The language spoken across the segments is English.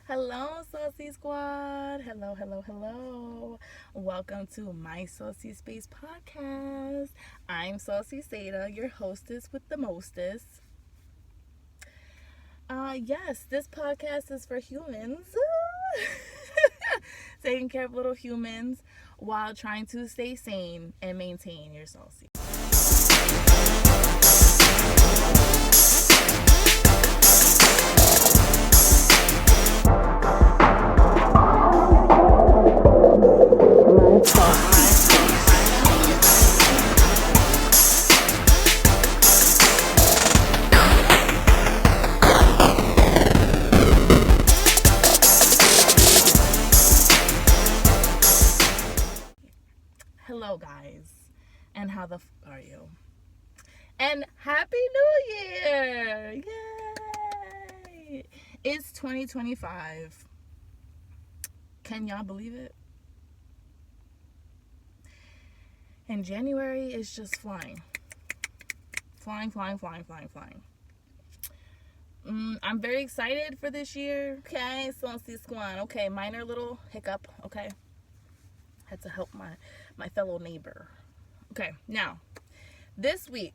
Hello, Saucy Squad. Hello. Welcome to my Saucy Space podcast. I'm Saucy Seda, your hostess with the mostest. Yes, this podcast is for humans. Taking care of little humans while trying to stay sane and maintain your saucy. Hello, guys, and how the f are you? And Happy New Year! Yay! It's 2025. Can y'all believe it? And January is just flying. Flying. I'm very excited for this year. Okay, Saucy Squad. Okay, minor little hiccup. Okay. Had to help my fellow neighbor. Okay, now, this week,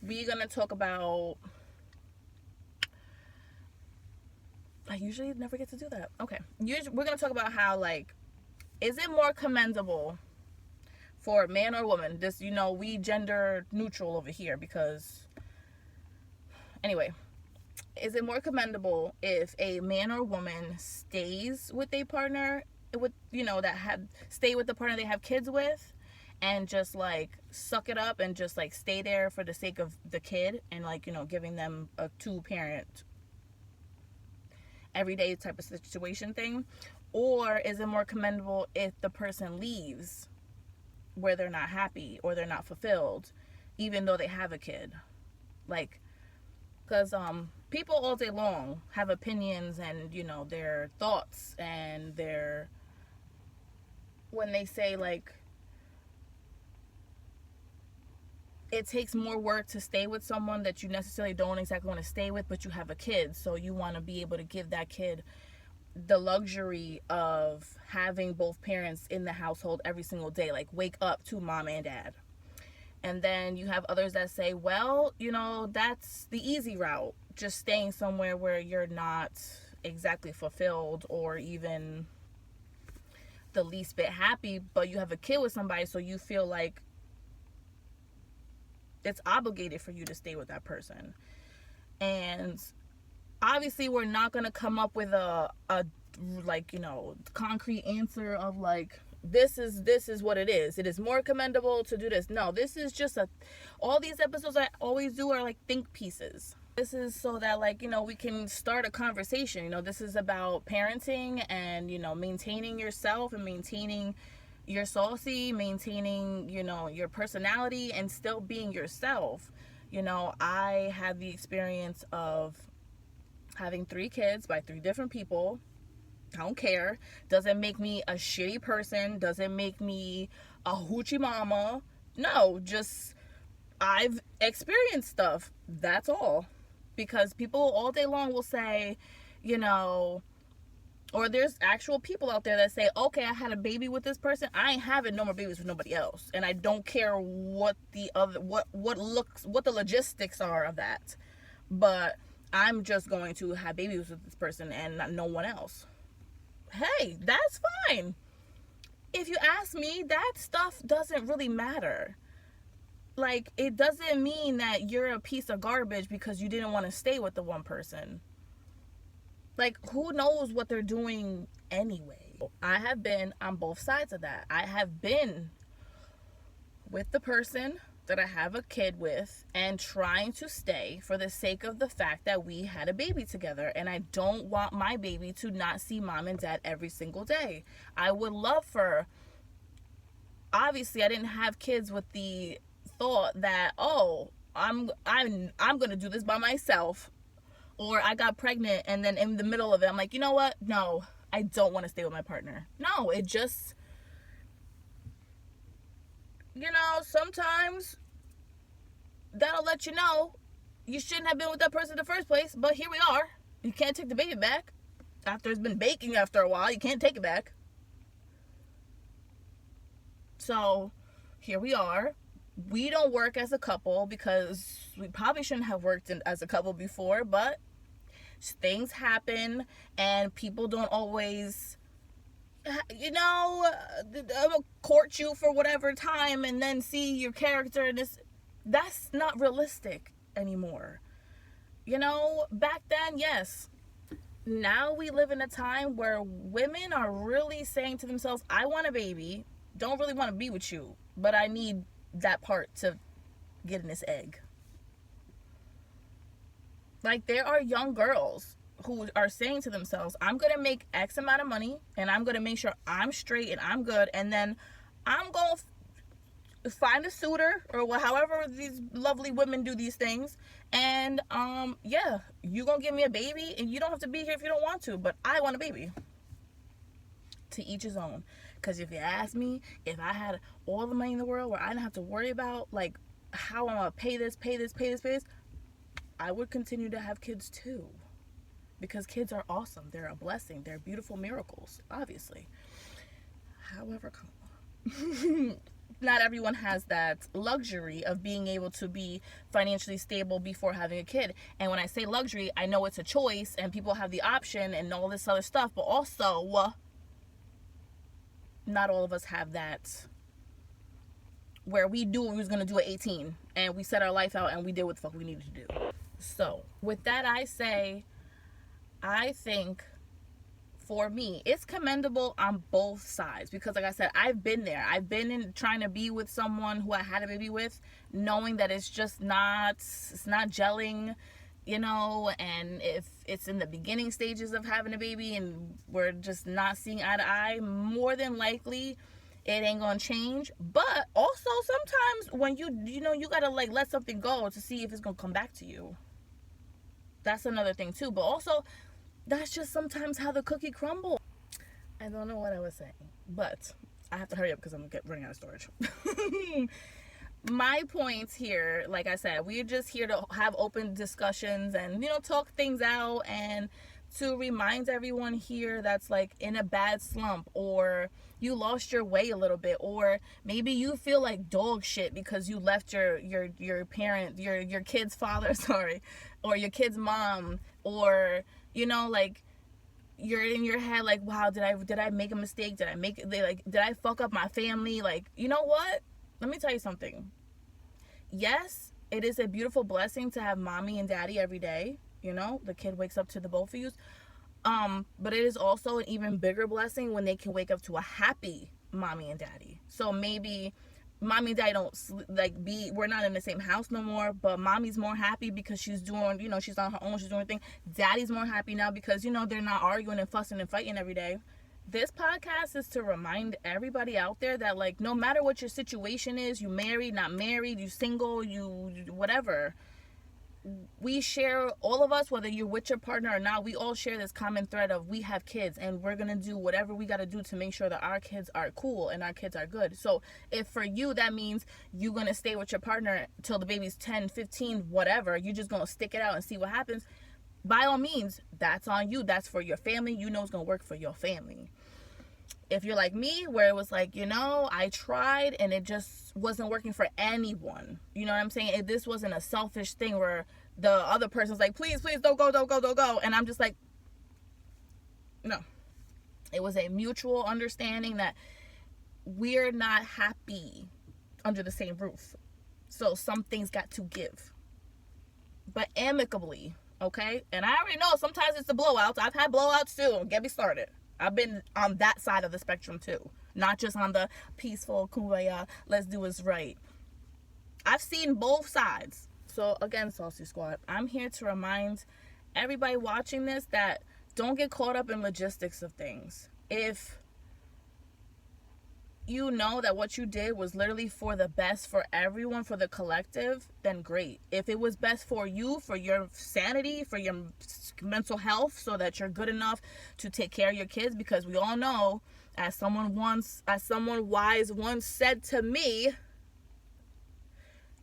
we're going to talk about... I usually never get to do that. Okay, we're going to talk about how, is it more commendable for man or woman? This, we gender neutral over here because... Anyway, is it more commendable if a man or woman stays with a partner stay with the partner they have kids with and just suck it up and just stay there for the sake of the kid and giving them a 2-parent everyday type of situation thing? Or is it more commendable if the person leaves where they're not happy or they're not fulfilled even though they have a kid? Because people all day long have opinions and their thoughts and their... when they say it takes more work to stay with someone that you necessarily don't exactly want to stay with, but you have a kid, so you want to be able to give that kid the luxury of having both parents in the household every single day, wake up to mom and dad. And then you have others that say, well, that's the easy route, just staying somewhere where you're not exactly fulfilled or even the least bit happy, but you have a kid with somebody, so you feel like it's obligated for you to stay with that person. And obviously we're not going to come up with a concrete answer of this is what it is. It is more commendable to do this. No, this is just all these episodes I always do are think pieces. This is so that we can start a conversation. This is about parenting and maintaining yourself and maintaining your saucy, maintaining your personality and still being yourself. I had the experience of having 3 kids by 3 different people. I don't care. Doesn't make me a shitty person. Doesn't make me a hoochie mama. No, just I've experienced stuff. That's all. Because people all day long will say, or there's actual people out there that say, okay, I had a baby with this person. I ain't having no more babies with nobody else. And I don't care what the logistics are of that. But I'm just going to have babies with this person and not no one else. Hey, that's fine. If you ask me, that stuff doesn't really matter. It doesn't mean that you're a piece of garbage because you didn't want to stay with the one person. Who knows what they're doing anyway? I have been on both sides of that. I have been with the person that I have a kid with and trying to stay for the sake of the fact that we had a baby together, and I don't want my baby to not see mom and dad every single day. I would love for... Obviously, I didn't have kids with the thought that, I'm gonna do this by myself, or I got pregnant and then in the middle of it I'm like, you know what, no, I don't want to stay with my partner. No, it just, sometimes that'll let you shouldn't have been with that person in the first place, but here we are. You can't take the baby back. After it's been baking after a while, you can't take it back. So here we are. We don't work as a couple because we probably shouldn't have worked as a couple before, but things happen and people don't always, court you for whatever time and then see your character, and that's not realistic anymore. Back then, yes. Now we live in a time where women are really saying to themselves, I want a baby, don't really want to be with you, but I need that part to get in this egg. Like, there are young girls who are saying to themselves, I'm going to make X amount of money, and I'm going to make sure I'm straight and I'm good, and then I'm going to find a suitor, or however these lovely women do these things, and you're going to give me a baby, and you don't have to be here if you don't want to, but I want a baby. To each his own. Because if you ask me, if I had all the money in the world where I didn't have to worry about, like, how I'm going to pay this, I would continue to have kids too. Because kids are awesome. They're a blessing. They're beautiful miracles, obviously. However, not everyone has that luxury of being able to be financially stable before having a kid. And when I say luxury, I know it's a choice and people have the option and all this other stuff, but also not all of us have that where we do what we was going to do at 18 and we set our life out and we did what the fuck we needed to do. So with that, I think for me, it's commendable on both sides, because like I said, I've been there. I've been in trying to be with someone who I had a baby with, knowing that it's not gelling, and if it's in the beginning stages of having a baby and we're just not seeing eye to eye, more than likely it ain't gonna change. But also sometimes when you gotta like let something go to see if it's gonna come back to you. That's another thing too. But also, that's just sometimes how the cookie crumbles. I don't know what I was saying, but I have to hurry up because I'm running out of storage. My points here, like I said, we're just here to have open discussions and, talk things out, and to remind everyone here that's like in a bad slump, or you lost your way a little bit, or maybe you feel like dog shit because you left your parent, your kid's father, or your kid's mom, or like you're in your head like, wow, did I make a mistake? Did I fuck up my family? Like, you know what? Let me tell you something. Yes, it is a beautiful blessing to have mommy and daddy every day. The kid wakes up to the both of you. But it is also an even bigger blessing when they can wake up to a happy mommy and daddy. So maybe mommy and daddy don't we're not in the same house no more, but mommy's more happy because she's doing, she's on her own, she's doing her thing. Daddy's more happy now because, they're not arguing and fussing and fighting every day. This podcast is to remind everybody out there that, like, no matter what your situation is, you married, not married, you single, you whatever, we share, all of us, whether you're with your partner or not, we all share this common thread of we have kids, and we're gonna do whatever we gotta do to make sure that our kids are cool and our kids are good. So if for you that means you're gonna stay with your partner till the baby's 10, 15, whatever, you're just gonna stick it out and see what happens, by all means, that's on you. That's for your family. It's gonna work for your family. If you're like me, where it was like, I tried and it just wasn't working for anyone. You know what I'm saying? This wasn't a selfish thing where the other person's like, please, don't go. And I'm just like, no. It was a mutual understanding that we're not happy under the same roof. So some things got to give. But amicably, okay? And I already know sometimes it's the blowouts. I've had blowouts too. Don't get me started. I've been on that side of the spectrum too. Not just on the peaceful, kumbaya, let's do what's right. I've seen both sides. So again, Saucy Squad, I'm here to remind everybody watching this that don't get caught up in logistics of things. If you know that what you did was literally for the best for everyone, for the collective, then great. If it was best for you, for your sanity, for your mental health, so that you're good enough to take care of your kids, because we all know, as someone wise once said to me,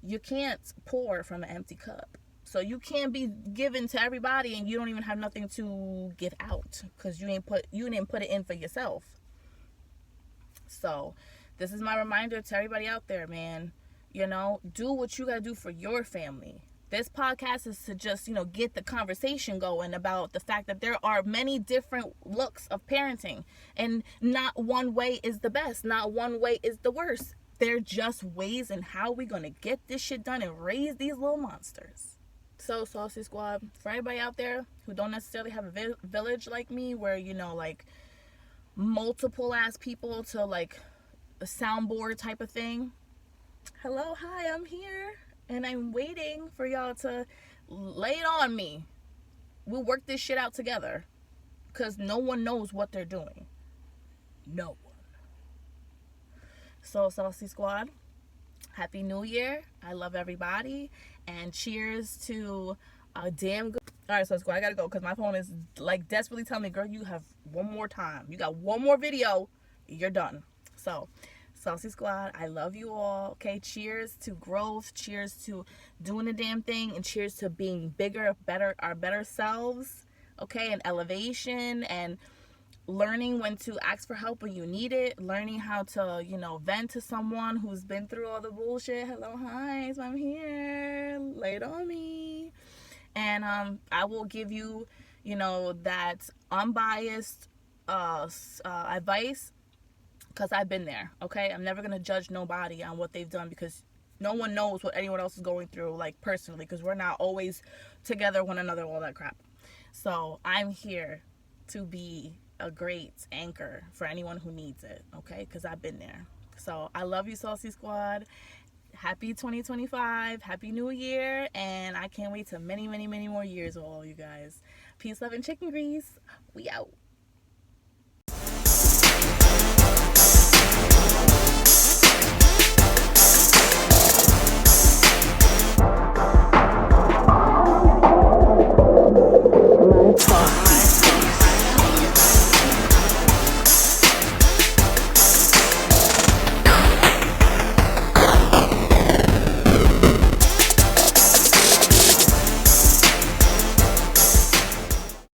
you can't pour from an empty cup. So you can't be giving to everybody and you don't even have nothing to give out because you didn't put it in for yourself. So this is my reminder to everybody out there, man. You know, do what you gotta do for your family. This podcast is to just, get the conversation going about the fact that there are many different looks of parenting. And not one way is the best. Not one way is the worst. They're just ways in how we're going to get this shit done and raise these little monsters. So, Saucy Squad, for everybody out there who don't necessarily have a village like me, where, like, multiple ass people to, like, a soundboard type of thing. Hello, hi, I'm here. And I'm waiting for y'all to lay it on me. We'll work this shit out together. Because no one knows what they're doing. No one. So, Saucy Squad, Happy New Year. I love everybody. And cheers to a damn good... Alright, Saucy Squad, I gotta go. Because my phone is, like, desperately telling me, girl, you have one more time. You got one more video. You're done. So... Saucy Squad, I love you all. Okay, cheers to growth, cheers to doing the damn thing, and cheers to being bigger, better, our better selves. Okay, and elevation, and learning when to ask for help when you need it, learning how to, vent to someone who's been through all the bullshit. Hello, hi, so I'm here. Lay it on me. And I will give you, that unbiased advice. Because I've been there, okay? I'm never going to judge nobody on what they've done because no one knows what anyone else is going through, like, personally, because we're not always together, one another, all that crap. So I'm here to be a great anchor for anyone who needs it, okay? Because I've been there. So I love you, Saucy Squad. Happy 2025. Happy New Year. And I can't wait to many, many, many more years with all you guys. Peace, love, and chicken grease. We out.